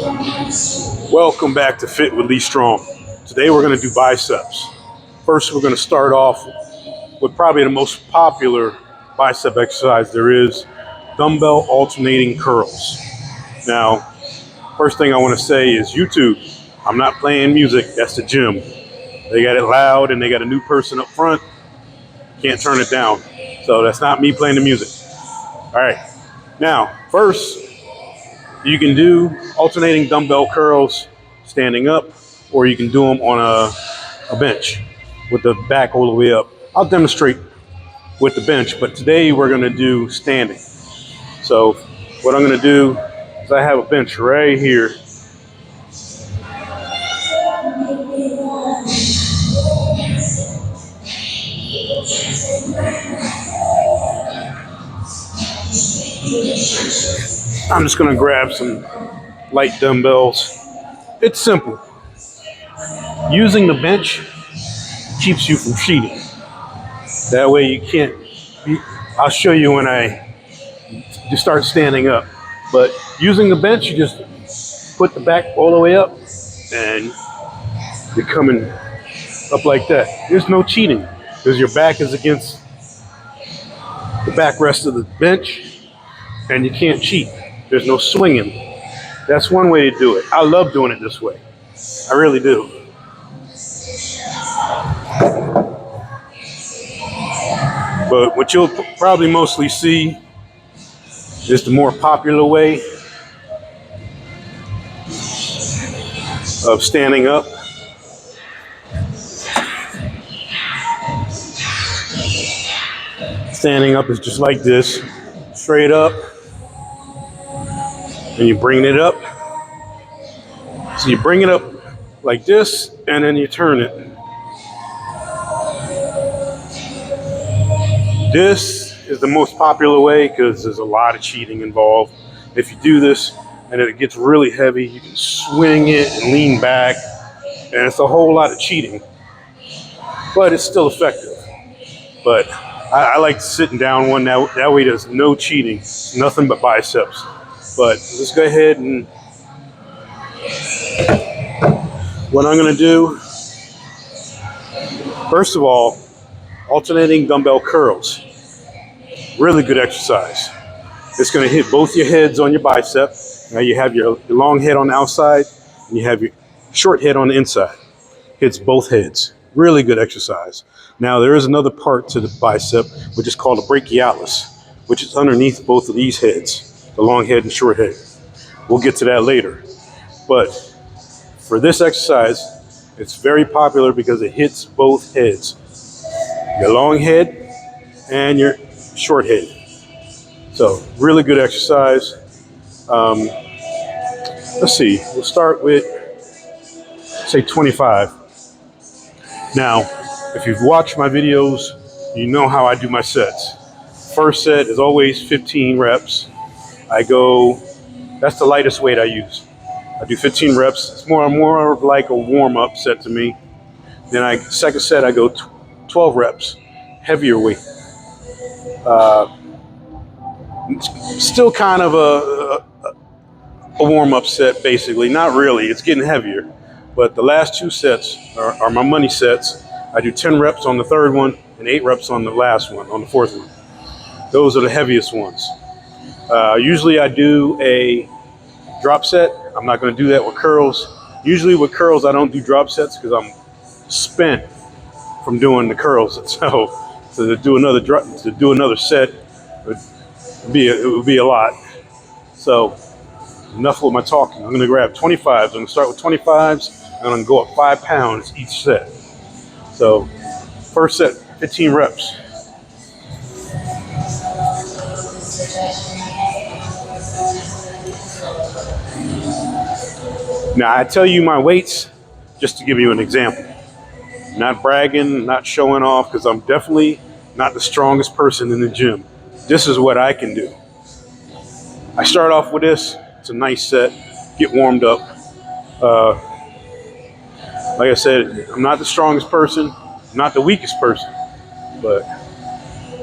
Welcome back to Fit with Lee Strong. Today we're going to do biceps. First, we're going to start off with probably the most popular bicep exercise there is, dumbbell alternating curls. Now, first thing I want to say is YouTube. I'm not playing music, that's the gym. They got it loud and they got a new person up front. Can't turn it down. So that's not me playing the music. All right. Now, first, you can do alternating dumbbell curls standing up, or you can do them on a bench with the back all the way up. I'll demonstrate with the bench, but today we're going to do standing. So what I'm going to do is I have a bench right here. I'm just going to grab some light dumbbells. It's simple. Using the bench keeps you from cheating. That way you can't, I'll show you when you start standing up. But using the bench, you just put the back all the way up and you're coming up like that. There's no cheating because your back is against the backrest of the bench and you can't cheat. There's no swinging. That's one way to do it. I love doing it this way. I really do. But what you'll probably mostly see is the more popular way of standing up. Standing up is just like this, straight up, and you bring it up. So you bring it up like this, and then you turn it. This is the most popular way because there's a lot of cheating involved. If you do this and it gets really heavy, you can swing it and lean back, and it's a whole lot of cheating. But it's still effective. But I like sitting down one, that way there's no cheating, nothing but biceps. But let's go ahead and what I'm going to do, first of all, alternating dumbbell curls. Really good exercise. It's going to hit both your heads on your bicep. Now you have your long head on the outside and you have your short head on the inside. Hits both heads. Really good exercise. Now there is another part to the bicep which is called the brachialis, which is underneath both of these heads, the long head and short head. We'll get to that later. But for this exercise, it's very popular because it hits both heads. Your long head and your short head. So really good exercise. Let's see, we'll start with say 25. Now, if you've watched my videos, you know how I do my sets. First set is always 15 reps. That's the lightest weight I use. I do 15 reps. It's more of like a warm-up set to me. Then second set, I go 12 reps, heavier weight. Still kind of a warm-up set, basically. Not really, it's getting heavier. But the last two sets are my money sets. I do 10 reps on the third one and 8 reps on the last one, on the fourth one. Those are the heaviest ones. Usually I do a drop set. I'm not going to do that with curls. Usually with curls, I don't do drop sets because I'm spent from doing the curls. So to do another set would be a lot. So enough with my talking. I'm going to grab 25s. I'm going to start with 25s and I'm going to go up 5 pounds each set. So first set, 15 reps. Now I tell you my weights just to give you an example. Not bragging, not showing off, because I'm definitely not the strongest person in the gym. This is what I can do. I start off with this. It's a nice set. Get warmed up. Like I said, I'm not the strongest person, not the weakest person, but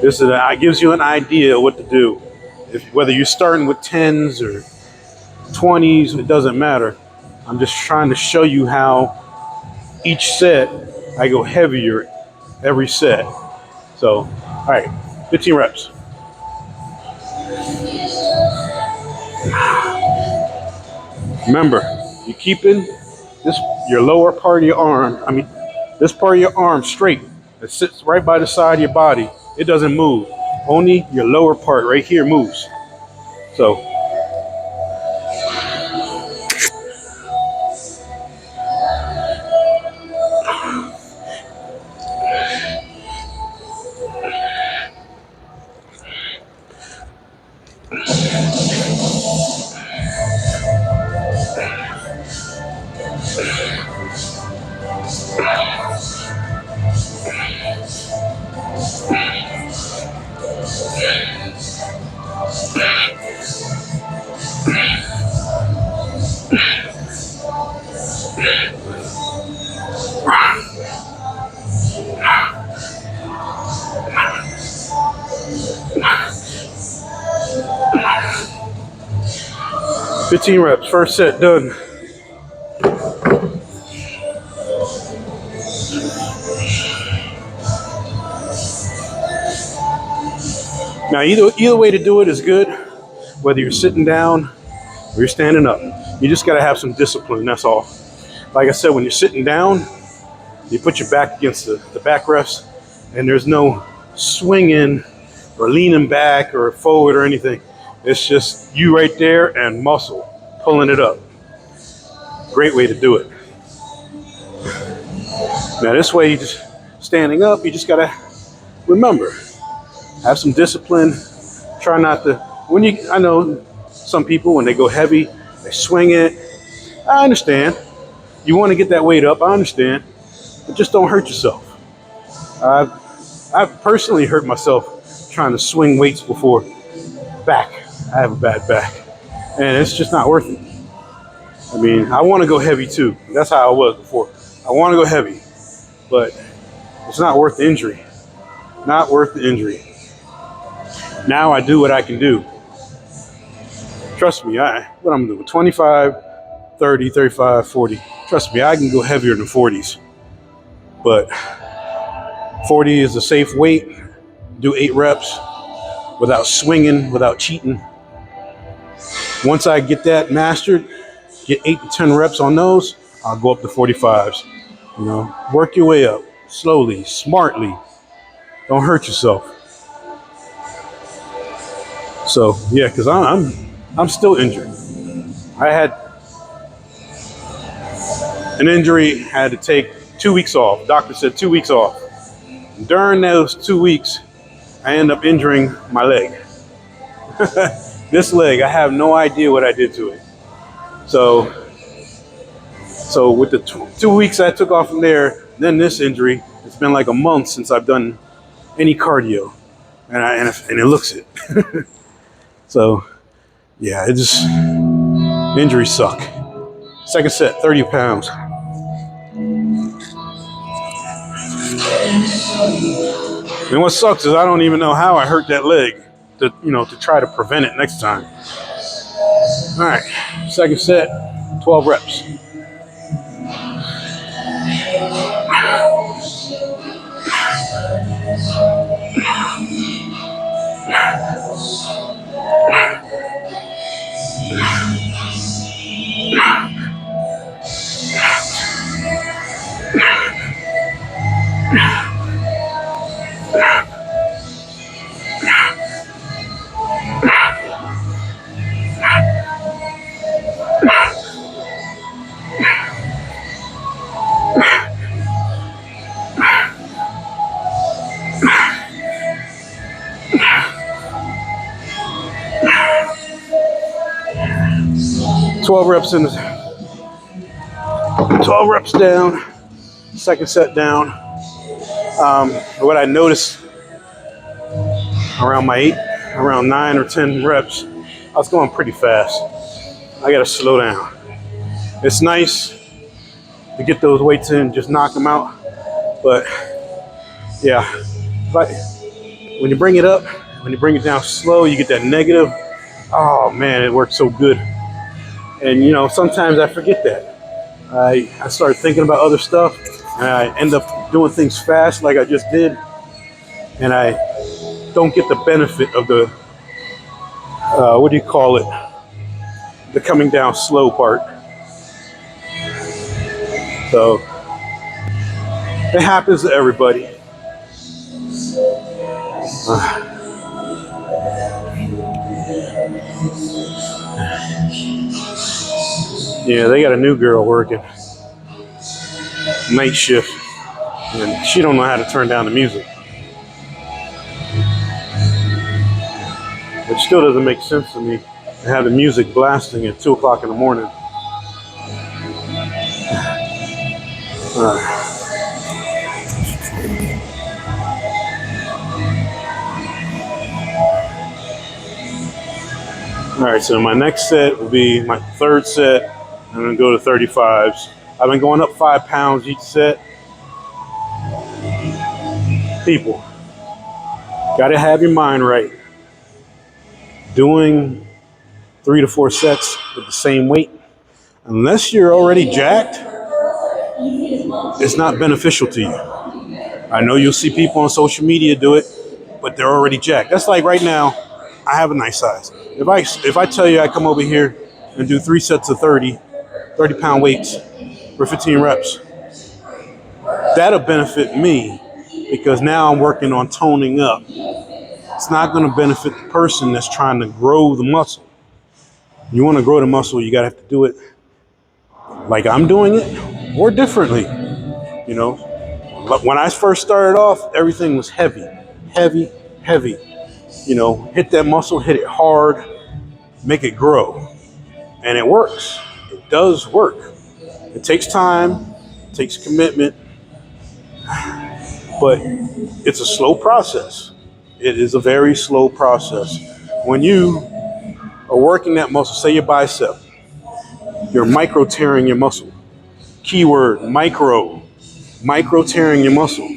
it gives you an idea of what to do. Whether you're starting with 10s or 20s, it doesn't matter. I'm just trying to show you how each set I go heavier every set. So, all right, 15 reps. Remember, you're keeping your lower part of your arm, this part of your arm straight. It sits right by the side of your body. It doesn't move. Only your lower part right here moves. So, "15 reps, first set done." Now, either way to do it is good, whether you're sitting down or you're standing up. You just gotta have some discipline, that's all. Like I said, when you're sitting down, you put your back against the backrest, and there's no swinging or leaning back or forward or anything. It's just you right there and muscle pulling it up. Great way to do it. Now this way, you just standing up, you just gotta remember, have some discipline. Try not to, I know some people, when they go heavy, they swing it. I understand. You want to get that weight up, I understand. But just don't hurt yourself. I've personally hurt myself trying to swing weights before. Back. I have a bad back. And it's just not worth it. I mean, I want to go heavy too. That's how I was before. I want to go heavy. But it's not worth the injury. Not worth the injury. Now I do what I can do. Trust me, what I'm doing, 25, 30, 35, 40. Trust me, I can go heavier than 40s. But 40 is a safe weight. Do 8 reps without swinging, without cheating. Once I get that mastered, get 8 to 10 reps on those, I'll go up to 45s. You know, work your way up slowly, smartly. Don't hurt yourself. So yeah, because I'm still injured. I had an injury, had to take 2 weeks off. Doctor said 2 weeks off. During those 2 weeks, I ended up injuring my leg. This leg, I have no idea what I did to it. So with the 2 weeks I took off from there, then this injury, it's been like a month since I've done any cardio, and it looks it. So yeah, injuries suck. Second set, 30 pounds. And what sucks is I don't even know how I hurt that leg to try to prevent it next time. All right, second set, 12 reps. Twelve reps down, second set down. What I noticed around 9 or 10 reps, I was going pretty fast. I gotta slow down. It's nice to get those weights in, just knock them out. But yeah, when you bring it up, when you bring it down slow, you get that negative. Oh man, it works so good. And sometimes I forget that. I start thinking about other stuff, and I end up doing things fast like I just did, and I don't get the benefit of the, what do you call it, the coming down slow part. So it happens to everybody. Yeah, they got a new girl working night shift, and she don't know how to turn down the music. It still doesn't make sense to me to have the music blasting at 2 o'clock in the morning. All right, so my next set will be my third set. I'm gonna go to 35s. I've been going up 5 pounds each set. People, gotta have your mind right. Doing 3 to 4 sets with the same weight, unless you're already jacked, it's not beneficial to you. I know you'll see people on social media do it, but they're already jacked. That's like right now, I have a nice size. If I tell you I come over here and do 3 sets of 30-pound weights for 15 reps, that'll benefit me because now I'm working on toning up. It's not going to benefit the person that's trying to grow the muscle. You want to grow the muscle, you got to have to do it like I'm doing it or differently. When I first started off, everything was heavy, heavy, heavy. Hit that muscle, hit it hard, make it grow. And it works. It does work. It takes time, it takes commitment, but it's a slow process. It is a very slow process. When you are working that muscle, say your bicep, you're micro tearing your muscle. Keyword, micro tearing your muscle.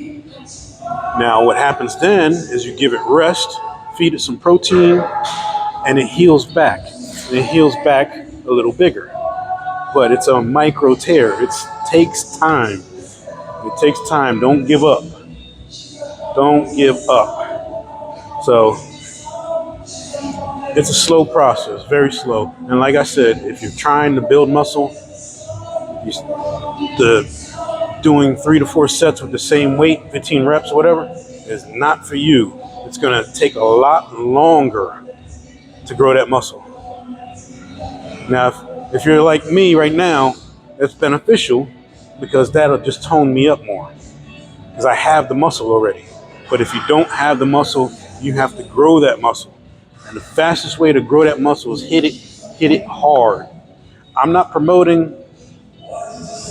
Now what happens then is you give it rest, feed it some protein, and it heals back. And it heals back a little bigger. But it's a micro tear. It takes time. It takes time. Don't give up. Don't give up. So it's a slow process, very slow. And like I said, if you're trying to build muscle, doing 3 to 4 sets with the same weight, 15 reps, whatever, is not for you. It's going to take a lot longer to grow that muscle. Now, if you're like me right now, it's beneficial because that'll just tone me up more because I have the muscle already. But if you don't have the muscle, you have to grow that muscle. And the fastest way to grow that muscle is hit it hard. I'm not promoting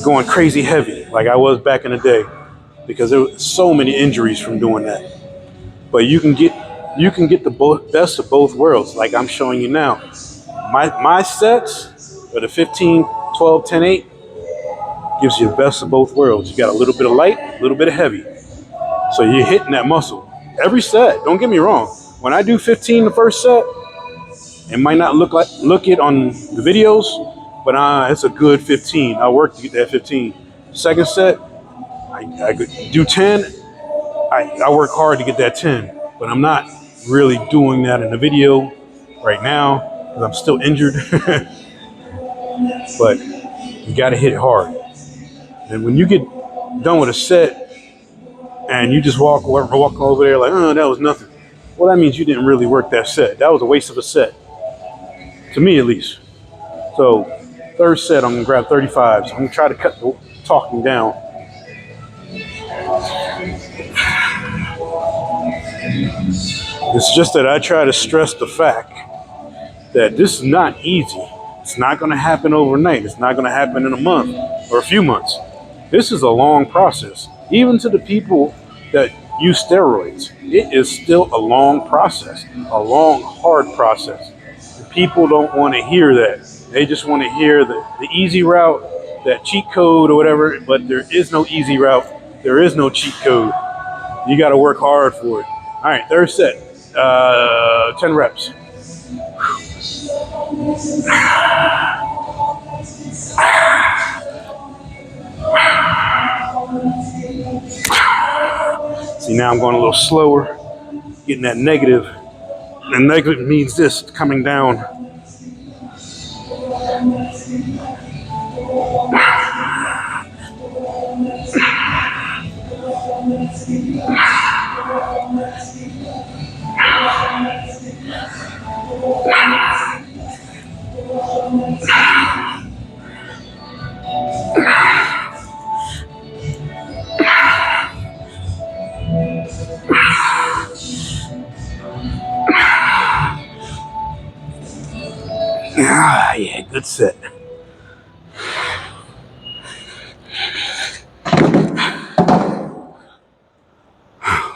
going crazy heavy like I was back in the day because there were so many injuries from doing that. But you can get the best of both worlds like I'm showing you now. My sets are the 15, 12, 10, 8 gives you the best of both worlds. You got a little bit of light, a little bit of heavy. So you're hitting that muscle. Every set, don't get me wrong. When I do 15 the first set, it might not look it on the videos, but it's a good 15. I work to get that 15. Second set, I do 10. I work hard to get that 10, but I'm not really doing that in the video right now because I'm still injured. But you got to hit it hard. And when you get done with a set and you just walk over there like, oh, that was nothing. Well, that means you didn't really work that set. That was a waste of a set. To me, at least. So, third set, I'm going to grab 35s. I'm going to try to cut the talking down. It's just that I try to stress the fact that this is not easy. It's not going to happen overnight. It's not going to happen in a month or a few months. This is a long process. Even to the people that use steroids, it is still a long process, a long, hard process. And people don't want to hear that. They just want to hear the easy route, that cheat code or whatever, but there is no easy route. There is no cheat code. You got to work hard for it. All right, third set, 10 reps. See, now I'm going a little slower, getting that negative. And negative means this, coming down. Ah, yeah, good set.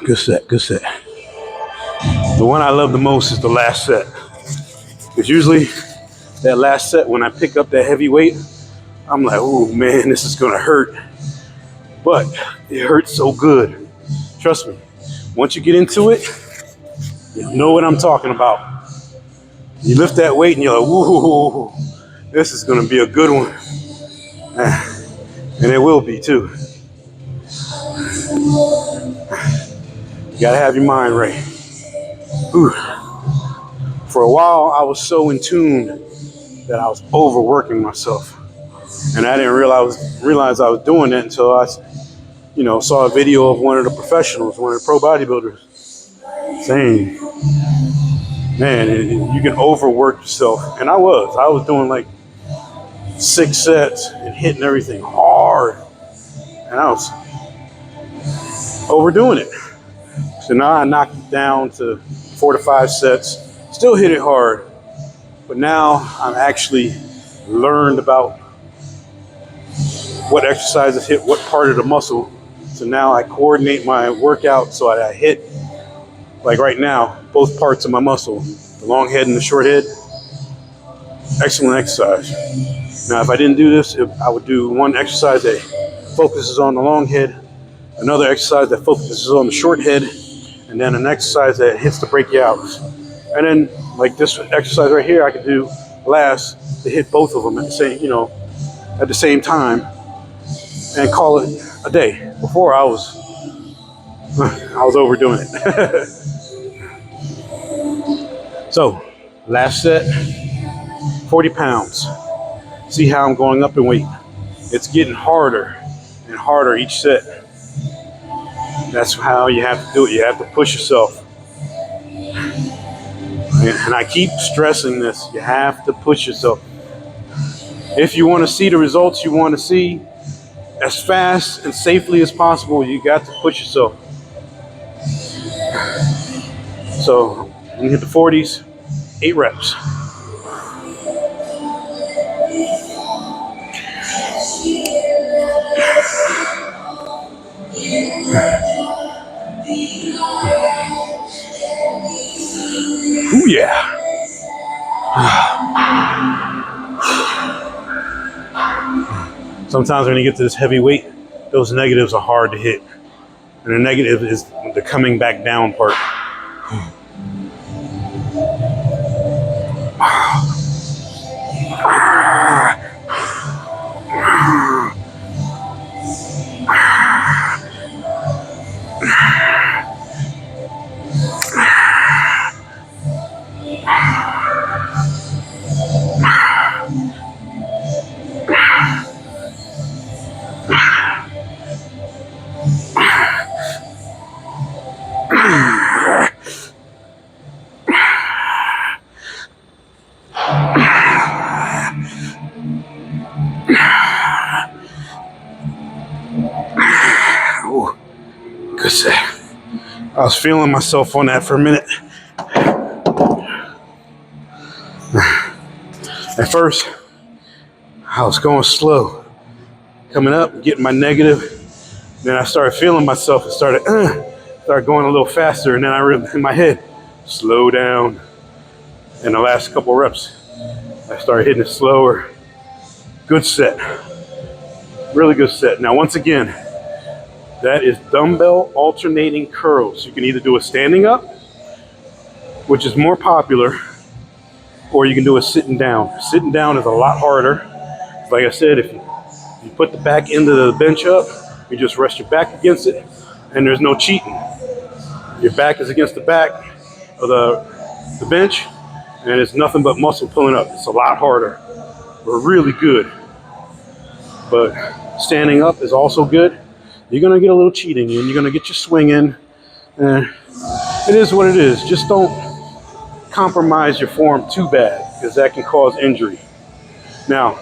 Good set, good set. The one I love the most is the last set. Because usually that last set, when I pick up that heavy weight, I'm like, oh man, this is gonna hurt. But it hurts so good. Trust me, once you get into it, you know what I'm talking about. You lift that weight and you're like, woo, this is gonna be a good one. And it will be too. You gotta have your mind right. Whew. For a while, I was so in tune that I was overworking myself. And I didn't realize I was doing that until I, saw a video of one of the professionals, one of the pro bodybuilders, saying, man, you can overwork yourself. And I was doing like 6 sets and hitting everything hard. And I was overdoing it. So now I knocked it down to 4 to 5 sets, still hit it hard. But now I'm actually learned about what exercises hit what part of the muscle. So now I coordinate my workout so I hit, like right now, both parts of my muscle, the long head and the short head. Excellent exercise. Now, if I didn't do this, I would do one exercise that focuses on the long head, another exercise that focuses on the short head, and then an exercise that hits the brachialis. And then, like this exercise right here, I could do last to hit both of them at the same time, and call it a day. Before I was overdoing it. So, last set, 40 pounds. See how I'm going up in weight. It's getting harder and harder each set. That's how you have to do it. You have to push yourself. And I keep stressing this. You have to push yourself. If you want to see the results you want to see as fast and safely as possible, you got to push yourself. So when you hit the 40s, 8 reps. Ooh, yeah. Sometimes when you get to this heavy weight, those negatives are hard to hit. And the negative is the coming back down part. Ooh, good set. I was feeling myself on that for a minute. At first, I was going slow, coming up, getting my negative. Then I started feeling myself and started going a little faster. And then I realized in my head, slow down. And the last couple reps, I started hitting it slower. Good set. Really good set. Now, once again, that is dumbbell alternating curls. You can either do a standing up, which is more popular, or you can do a sitting down. Sitting down is a lot harder. Like I said, if you put the back end of the bench up, you just rest your back against it, and there's no cheating. Your back is against the back of the bench, and it's nothing but muscle pulling up. It's a lot harder, but really good. But standing up is also good. You're gonna get a little cheating in. You're gonna get your swing in. And it is what it is. Just don't compromise your form too bad, because that can cause injury. Now,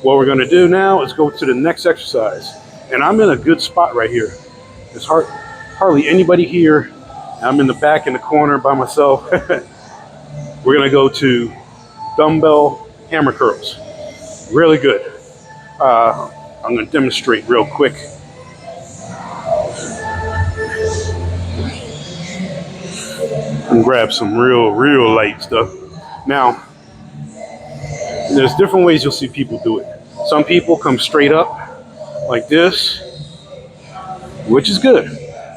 what we're gonna do now is go to the next exercise. And I'm in a good spot right here. There's hardly anybody here. I'm in the back in the corner by myself. We're gonna go to dumbbell hammer curls. Really good. I'm gonna demonstrate real quick. And grab some real light stuff. Now, there's different ways you'll see people do it. Some people come straight up like this, which is good.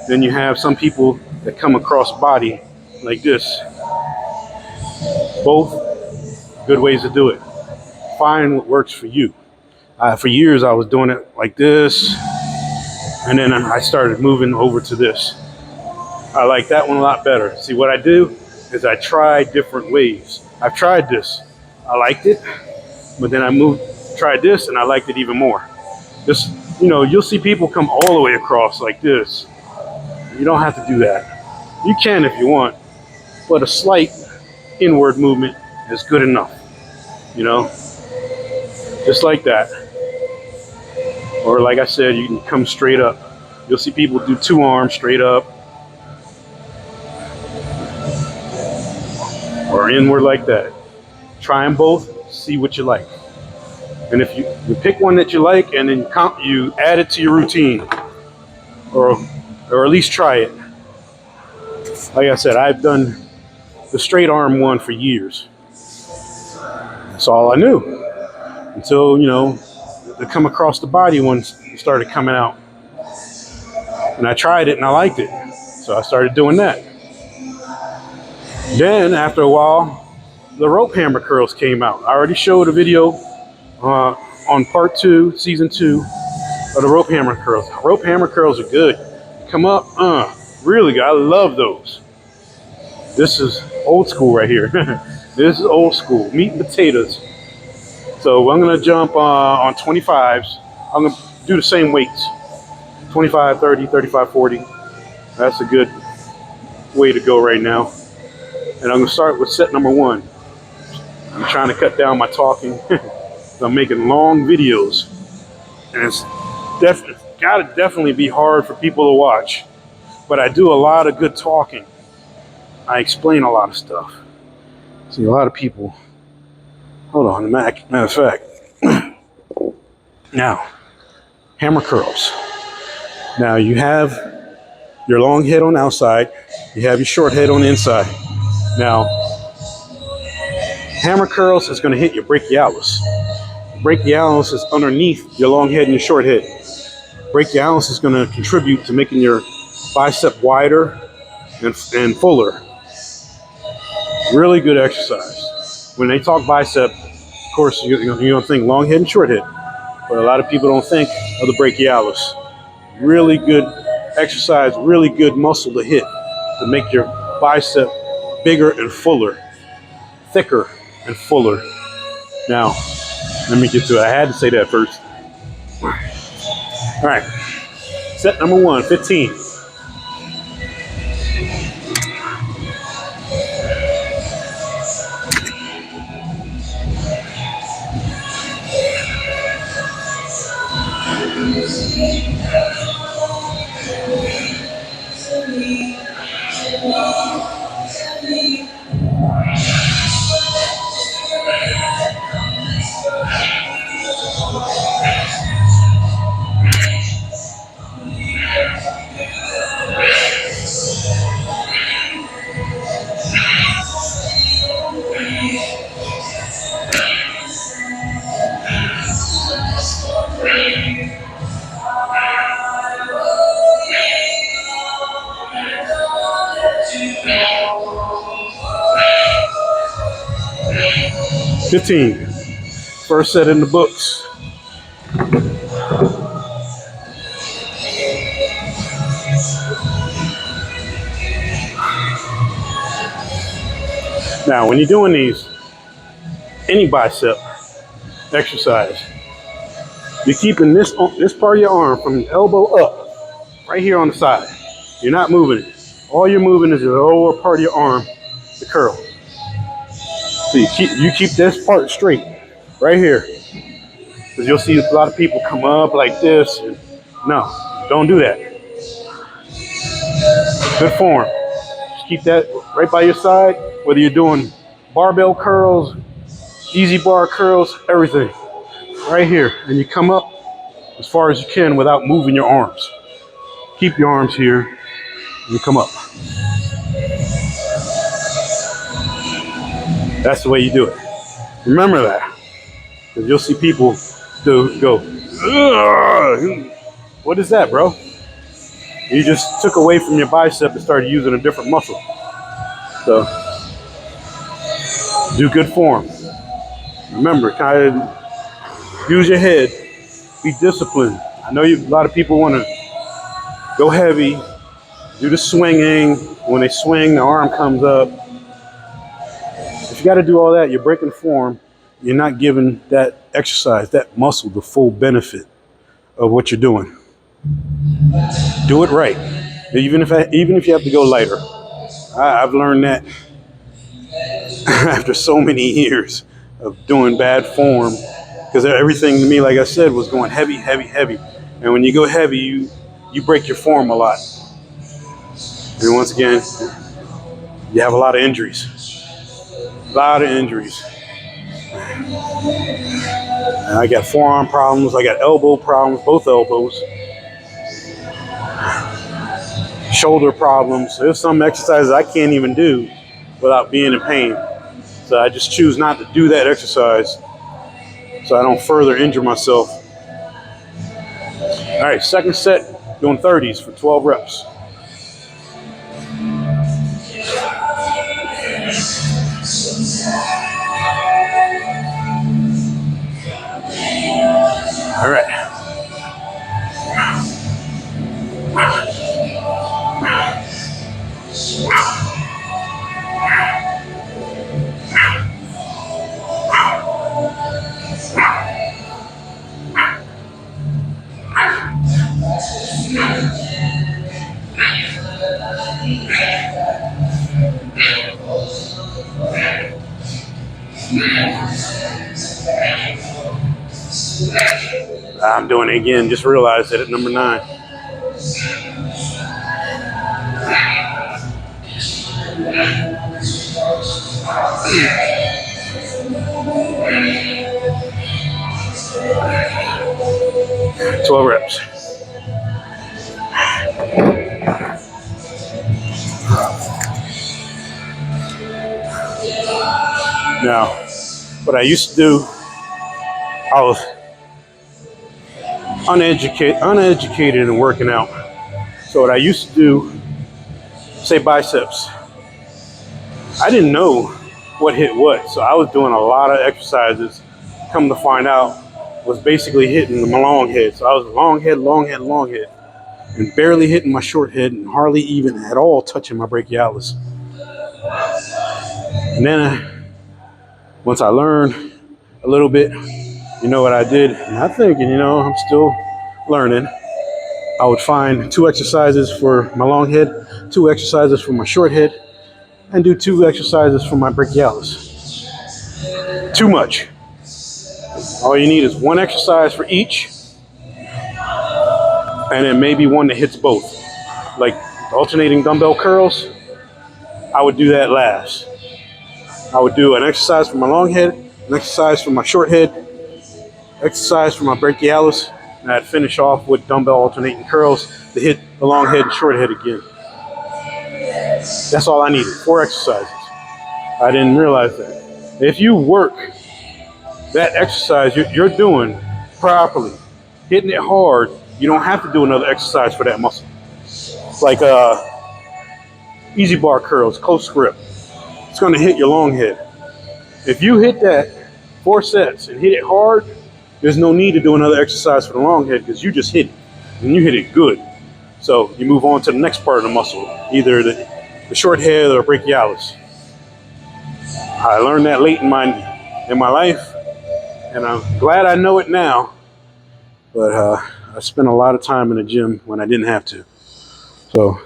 Then you have some people that come across body like this. Both good ways to do it. Find what works for you. For years I was doing it like this, and then I started moving over to this. I like that one a lot better. See, what I do is I try different ways. I've tried this, I liked it, but then tried this, and I liked it even more. This, you'll see people come all the way across like this. You don't have to do that. You can if you want, but a slight inward movement is good enough, just like that. Or like I said, you can come straight up. You'll see people do 2 arms straight up, or inward like that. Try them both, see what you like. And if you pick one that you like, and then you add it to your routine, or at least try it. Like I said, I've done the straight arm one for years. That's all I knew until the come across the body ones started coming out, and I tried it and I liked it, so I started doing that. Then after a while, the rope hammer curls came out. I already showed a video on part 2, season 2 of the rope hammer curls. Rope hammer curls are good. Come up, really good. I love those. This is old school right here. This is old school, meat and potatoes. So I'm gonna jump on 25s. I'm gonna do the same weights. 25, 30, 35, 40. That's a good way to go right now. And I'm gonna start with set number 1. I'm trying to cut down my talking. I'm making long videos, and it's gotta definitely be hard for people to watch. But I do a lot of good talking. I explain a lot of stuff. See, a lot of people. Hold on, matter of fact. Now, hammer curls. Now you have your long head on the outside. You have your short head on the inside. Now, hammer curls is going to hit your brachialis. Brachialis is underneath your long head and your short head. Brachialis is going to contribute to making your bicep wider and fuller. Really good exercise. When they talk bicep, of course, you don't think long head and short head, but a lot of people don't think of the brachialis. Really good exercise, really good muscle to hit to make your bicep bigger and fuller, thicker and fuller. Now, let me get to it. I had to say that first. All right, set number 1, 15. First set in the books. Now, when you're doing any bicep exercise, you're keeping this part of your arm from the elbow up, right here on the side. You're not moving it. All you're moving is the lower part of your arm, the curl. So you keep this part straight, right here. Because you'll see a lot of people come up like this. And no, don't do that. Good form. Just keep that right by your side, whether you're doing barbell curls, easy bar curls, everything. Right here. And you come up as far as you can without moving your arms. Keep your arms here and you come up. That's the way you do it. Remember that. Because you'll see people go, ugh, what is that, bro? You just took away from your bicep and started using a different muscle. So, do good form. Remember, kind of use your head. Be disciplined. I know a lot of people want to go heavy, do the swinging. When they swing, the arm comes up. If you got to do all that, you're breaking form. You're not giving that exercise, that muscle, the full benefit of what you're doing. Do it right. Even if you have to go lighter. I've learned that after so many years of doing bad form, because everything to me, like I said, was going heavy, heavy, heavy. And when you go heavy, you break your form a lot. And once again, you have a lot of injuries. A lot of injuries. And I got forearm problems. I got elbow problems, both elbows. Shoulder problems. There's some exercises I can't even do without being in pain. So I just choose not to do that exercise so I don't further injure myself. All right, second set, doing 30s for 12 reps. All right. I'm doing it again. Just realized that at number 9. Twelve reps. Now, what I used to do, I was uneducated in working out. So what I used to do, say biceps, I didn't know what hit what. So I was doing a lot of exercises, come to find out, was basically hitting my long head. So I was long head, and barely hitting my short head, and hardly even at all touching my brachialis. And then once I learned a little bit, you know what I did? Not thinking, I'm still learning. I would find 2 exercises for my long head, 2 exercises for my short head, and do 2 exercises for my brachialis. Too much. All you need is 1 exercise for each, and then maybe one that hits both. Like alternating dumbbell curls, I would do that last. I would do an exercise for my long head, an exercise for my short head, exercise for my brachialis, and I'd finish off with dumbbell alternating curls to hit the long head and short head again. That's all I needed, 4 exercises. I didn't realize that. If you work that exercise you're doing properly, hitting it hard, you don't have to do another exercise for that muscle. Like easy bar curls, close grip. It's going to hit your long head. If you hit that 4 sets and hit it hard, there's no need to do another exercise for the long head because you just hit it, and you hit it good. So you move on to the next part of the muscle, either the short head or brachialis. I learned that late in my life, and I'm glad I know it now. But I spent a lot of time in the gym when I didn't have to. So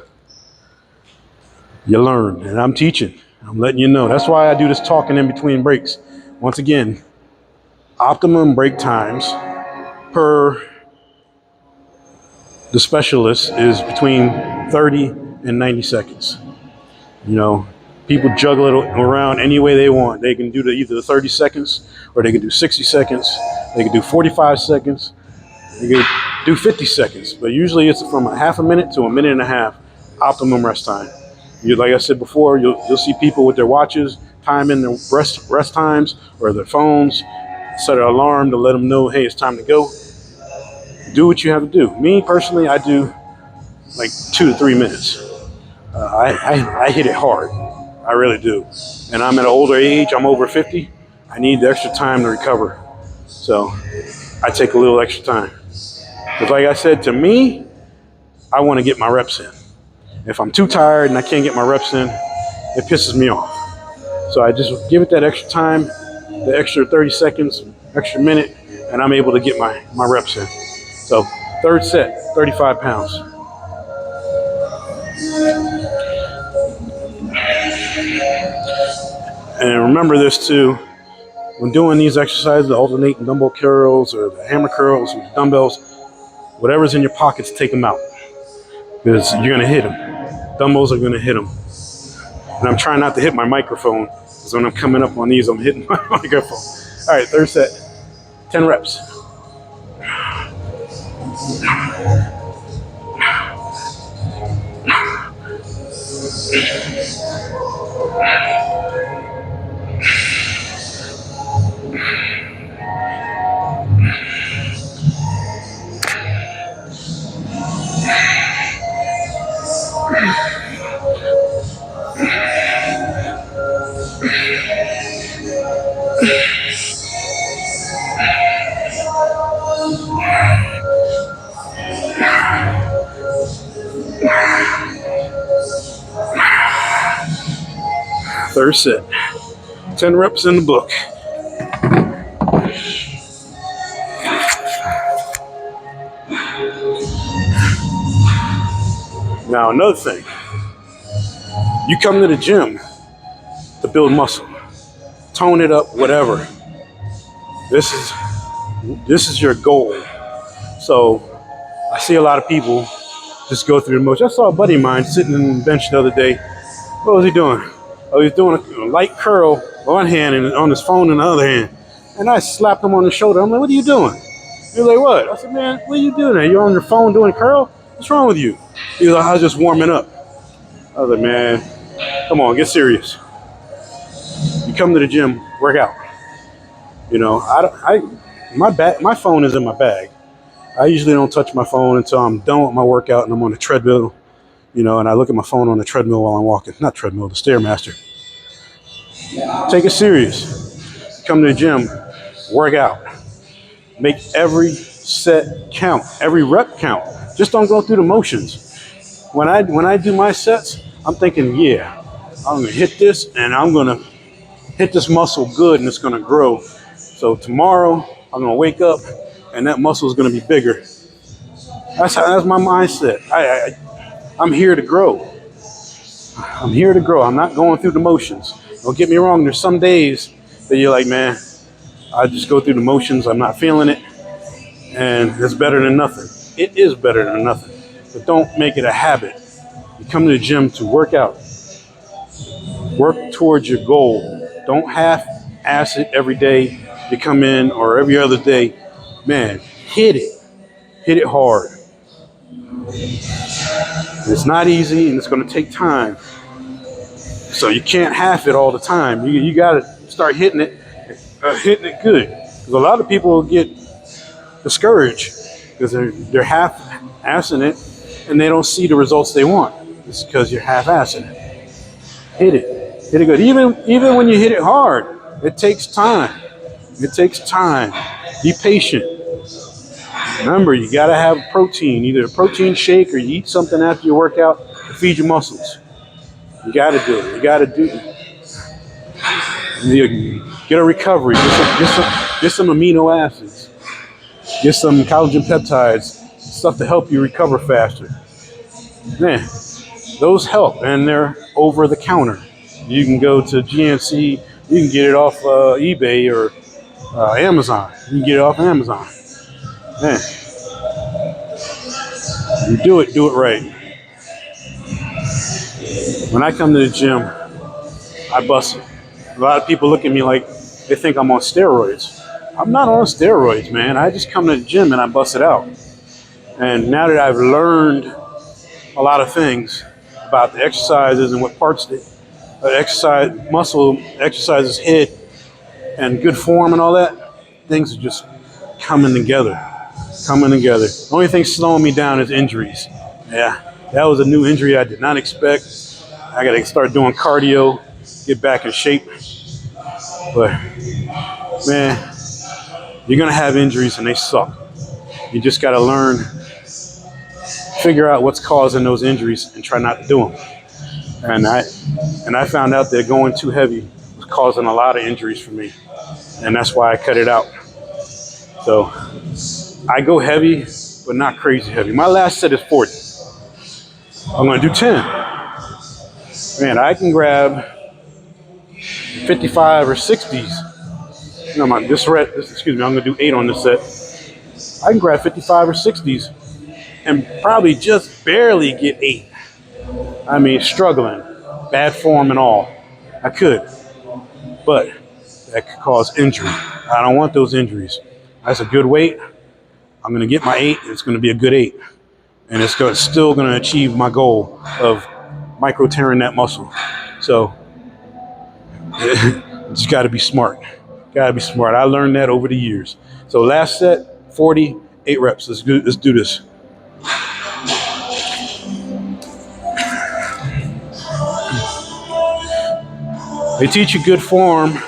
you learn, and I'm teaching. I'm letting you know. That's why I do this talking in between breaks. Once again, optimum break times per the specialist is between 30 and 90 seconds. You know, people juggle it around any way they want. They can do either the 30 seconds, or they can do 60 seconds. They can do 45 seconds. They can do 50 seconds. But usually it's from a half a minute to a minute and a half optimum rest time. Like I said before, you'll see people with their watches timing their rest times, or their phones, set an alarm to let them know, hey, it's time to go. Do what you have to do. Me personally, I do like 2 to 3 minutes. I hit it hard. I really do. And I'm at an older age. I'm over 50. I need the extra time to recover. So I take a little extra time. But like I said, to me, I want to get my reps in. If I'm too tired and I can't get my reps in, it pisses me off. So I just give it that extra time, the extra 30 seconds, extra minute, and I'm able to get my reps in. So third set, 35 pounds. And remember this too, when doing these exercises, the alternating dumbbell curls or the hammer curls or the dumbbells, whatever's in your pockets, take them out, because you're gonna hit them. Dumbbells are gonna hit them. And I'm trying not to hit my microphone, because when I'm coming up on these, I'm hitting my microphone. All right, third set, 10 reps. Third set, 10 reps in the book. Now another thing, you come to the gym to build muscle, tone it up, whatever. This is your goal. So I see a lot of people just go through the motion. I saw a buddy of mine sitting on the bench the other day. What was he doing? Oh, he was doing a light curl with one hand and on his phone in the other hand. And I slapped him on the shoulder. I'm like, what are you doing? He was like, what? I said, man, what are you doing there? You're on your phone doing a curl? What's wrong with you? He was like, I was just warming up. I was like, man, come on, get serious. You come to the gym, work out. You know, my phone is in my bag. I usually don't touch my phone until I'm done with my workout and I'm on the treadmill, you know, and I look at my phone on the treadmill while I'm walking. Not treadmill, the Stairmaster. Take it serious. Come to the gym, work out. Make every set count, every rep count. Just don't go through the motions. When I do my sets, I'm thinking, yeah, I'm gonna hit this and I'm gonna hit this muscle good and it's gonna grow. So tomorrow I'm gonna wake up and that muscle is gonna be bigger. That's my mindset. I'm here to grow. I'm here to grow. I'm not going through the motions. Don't get me wrong. There's some days that you're like, man, I just go through the motions. I'm not feeling it, and it's better than nothing. It is better than nothing, but don't make it a habit. You come to the gym to work out. Work towards your goal. Don't half-ass it every day you come in or every other day. Man, hit it. Hit it hard. It's not easy and it's going to take time. So you can't half it all the time. You got to start hitting it good. Because a lot of people will get discouraged because they're half-assing it and they don't see the results they want. It's because you're half-assing it. Hit it. Hit it good. Even when you hit it hard, it takes time. It takes time. Be patient. Remember, you got to have protein, either a protein shake or you eat something after your workout to feed your muscles. You got to do it. You got to do it. You get a recovery, get some amino acids, get some collagen peptides, stuff to help you recover faster. Man, those help, and they're over the counter. You can go to GNC, you can get it off eBay or Amazon. You can get it off Amazon. Man, you do it right. When I come to the gym, I bust it. A lot of people look at me like they think I'm on steroids. I'm not on steroids, man. I just come to the gym and I bust it out. And now that I've learned a lot of things about the exercises and what parts the exercise, muscle exercises hit, and good form and all that, things are just coming together. The only thing slowing me down is injuries. Yeah, that was a new injury I did not expect. I got to start doing cardio, get back in shape. But man, you're going to have injuries and they suck. You just got to learn, figure out what's causing those injuries and try not to do them. And I found out that going too heavy was causing a lot of injuries for me. And that's why I cut it out. So I go heavy, but not crazy heavy. My last set is 40. I'm going to do 10. Man, I can grab 55 or 60s. No, I'm going to do 8 on this set. I can grab 55 or 60s and probably just barely get 8. I mean, struggling, bad form and all. I could, but that could cause injury. I don't want those injuries. That's a good weight. I'm going to get my 8. It's going to be a good 8. And it's still going to achieve my goal of micro tearing that muscle. So you just got to be smart. I learned that over the years. So last set, 40, 8 reps. Let's do this. They teach you good form.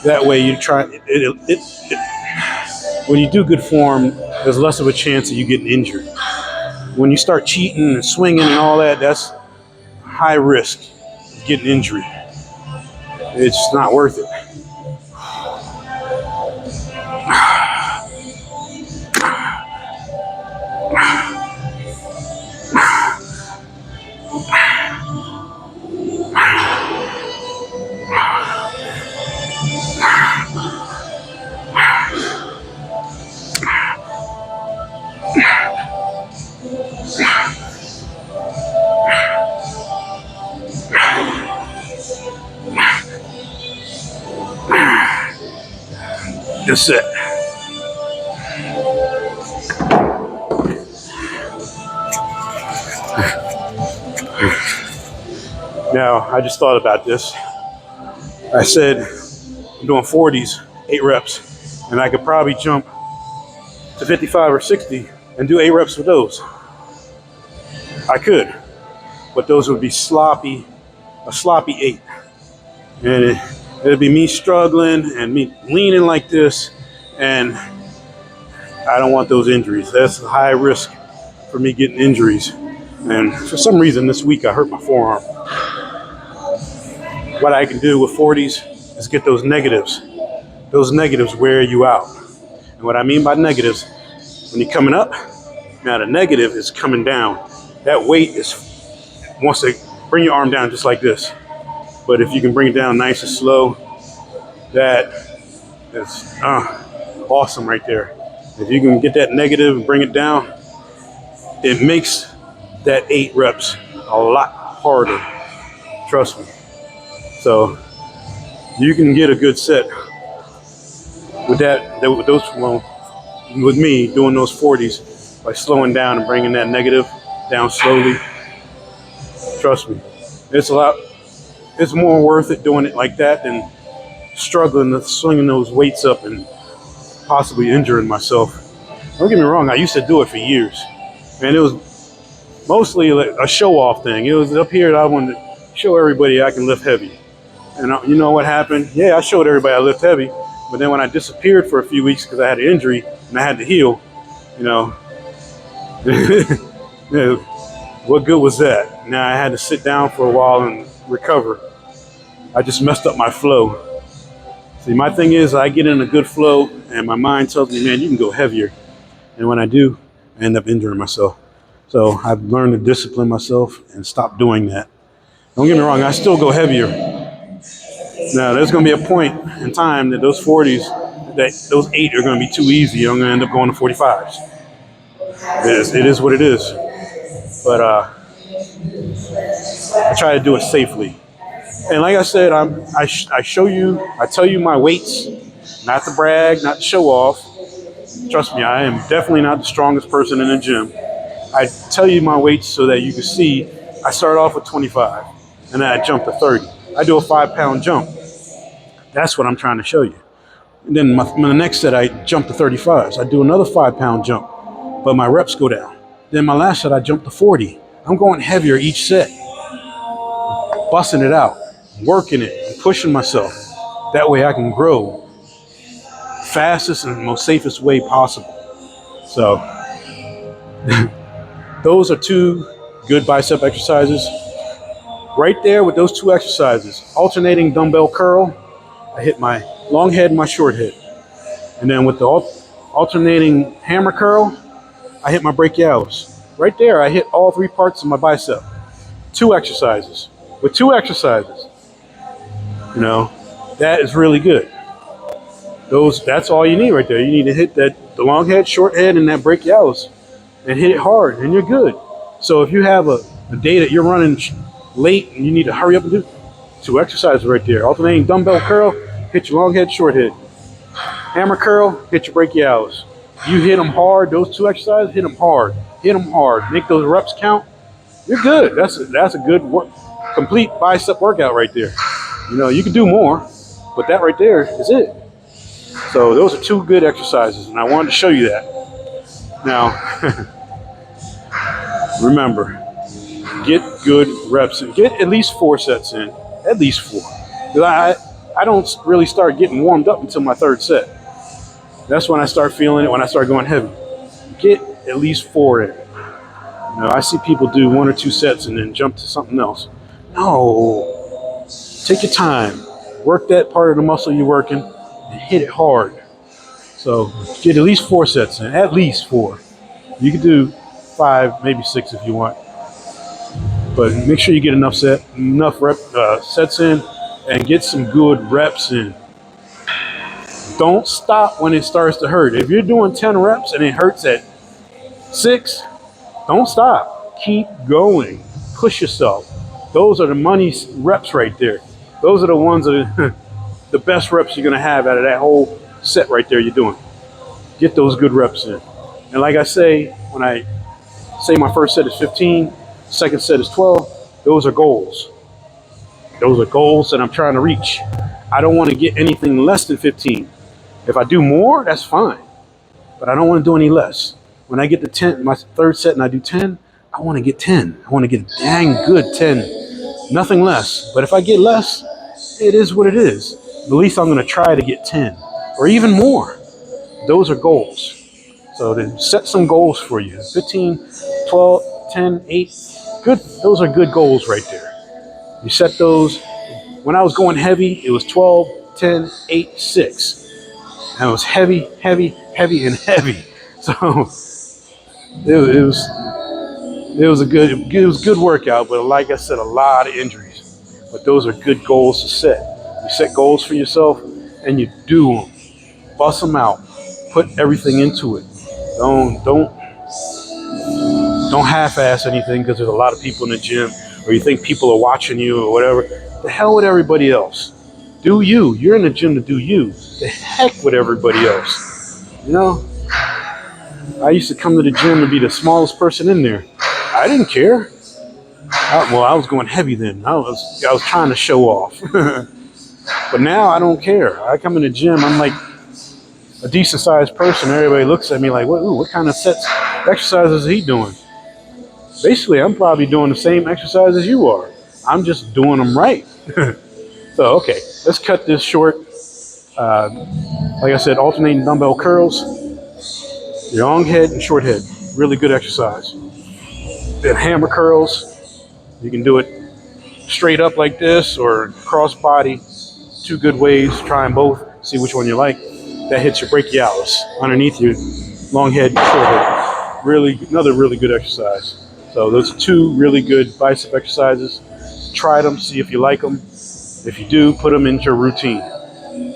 That way you try when you do good form, there's less of a chance of you getting injured. When you start cheating and swinging and all that, that's high risk of getting injury. It's not worth it. That's it. Now, I just thought about this. I said I'm doing 40s, 8 reps, and I could probably jump to 55 or 60 and do 8 reps with those. I could, but those would be a sloppy 8. And it'd be me struggling and me leaning like this, and I don't want those injuries. That's a high risk for me getting injuries. And for some reason this week I hurt my forearm. What I can do with 40s is get those negatives. Those negatives wear you out. And what I mean by negatives, when you're coming up, now the negative is coming down. That weight wants to bring your arm down just like this. But if you can bring it down nice and slow, that is awesome right there. If you can get that negative and bring it down, it makes that 8 reps a lot harder. Trust me. So you can get a good set with with me doing those 40s by slowing down and bringing that negative down slowly. Trust me, it's more worth it doing it like that than struggling to swinging those weights up and possibly injuring myself. Don't get me wrong, I used to do it for years, and it was mostly like a show-off thing. It was up here that I wanted to show everybody I can lift heavy. And you know what happened? Yeah, I showed everybody I lift heavy, but then when I disappeared for a few weeks because I had an injury and I had to heal, what good was that? Now I had to sit down for a while and recover. I just messed up my flow. See, my thing is I get in a good flow and my mind tells me, man, you can go heavier. And when I do, I end up injuring myself. So I've learned to discipline myself and stop doing that. Don't get me wrong, I still go heavier. Now, there's going to be a point in time that those 40s, that those 8 are going to be too easy. I'm going to end up going to 45s. It is what it is. But I try to do it safely. And like I said, I tell you my weights, not to brag, not to show off. Trust me, I am definitely not the strongest person in the gym. I tell you my weights so that you can see I start off with 25 and then I jump to 30. I do a 5-pound jump. That's what I'm trying to show you. And then my next set, I jump to 35s. I do another 5-pound jump, but my reps go down. Then my last set, I jump to 40. I'm going heavier each set, busting it out, working it, and pushing myself. That way I can grow fastest and most safest way possible. So those are 2 good bicep exercises. Right there with those 2 exercises, alternating dumbbell curl, I hit my long head and my short head. And then with the alternating hammer curl, I hit my brachialis. Right there, I hit all 3 parts of my bicep. 2 exercises. With 2 exercises, you know, that is really good. That's all you need right there. You need to hit the long head, short head, and that brachialis, and hit it hard, and you're good. So if you have a day that you're running late and you need to hurry up and do 2 exercises right there. Alternating dumbbell curl, hit your long head, short head. Hammer curl, hit your brachialis. You hit them hard. Those 2 exercises, hit them hard. Hit them hard. Make those reps count. You're good. That's a good complete bicep workout right there. You know, you can do more, but that right there is it. So those are 2 good exercises, and I wanted to show you that. Now, remember, get good reps in. Get at least 4 sets in. At least 4. Because I don't really start getting warmed up until my 3rd set. That's when I start feeling it, when I start going heavy. Get at least 4 in. You know, I see people do 1 or 2 sets and then jump to something else. No. Take your time. Work that part of the muscle you're working and hit it hard. So get at least 4 sets in. At least 4. You can do 5, maybe 6 if you want. But make sure you get enough sets in and get some good reps in. Don't stop when it starts to hurt. If you're doing 10 reps and it hurts at 6, don't stop. Keep going. Push yourself. Those are the money reps right there. Those are the ones that are the best reps you're going to have out of that whole set right there you're doing. Get those good reps in. And like I say, when I say my first set is 15, second set is 12, those are goals. Those are goals that I'm trying to reach. I don't want to get anything less than 15. If I do more, that's fine. But I don't want to do any less. When I get to 10, my 3rd set, and I do 10, I want to get 10. I want to get a dang good 10. Nothing less. But if I get less, it is what it is. At least I'm going to try to get 10 or even more. Those are goals. So then set some goals for you. 15, 12, 10, 8. Good. Those are good goals right there. You set those. When I was going heavy, it was 12, 10, 8, 6. And it was heavy, heavy, heavy, and heavy. So it was good workout, but like I said, a lot of injuries. But those are good goals to set. You set goals for yourself and you do them. Bust them out. Put everything into it. Don't half-ass anything because there's a lot of people in the gym, or you think people are watching you or whatever. The hell with everybody else. Do you. You're in the gym to do you. The heck with everybody else. You know? I used to come to the gym and be the smallest person in there. I didn't care. I was going heavy then. I was trying to show off. But now I don't care. I come in the gym, I'm like a decent sized person. Everybody looks at me like, what kind of exercises is he doing? Basically, I'm probably doing the same exercise as you are. I'm just doing them right. So, okay, let's cut this short. Like I said, alternating dumbbell curls, your long head and short head. Really good exercise. Then hammer curls, you can do it straight up like this or cross body. Two good ways. Try them both. See which one you like. That hits your brachialis underneath your long head and short head. Really, another really good exercise. So those are two really good bicep exercises. Try them. See if you like them. If you do, put them into your routine.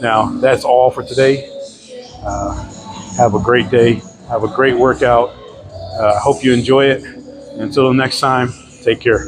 Now, that's all for today. Have a great day. Have a great workout. Hope you enjoy it. Until next time, take care.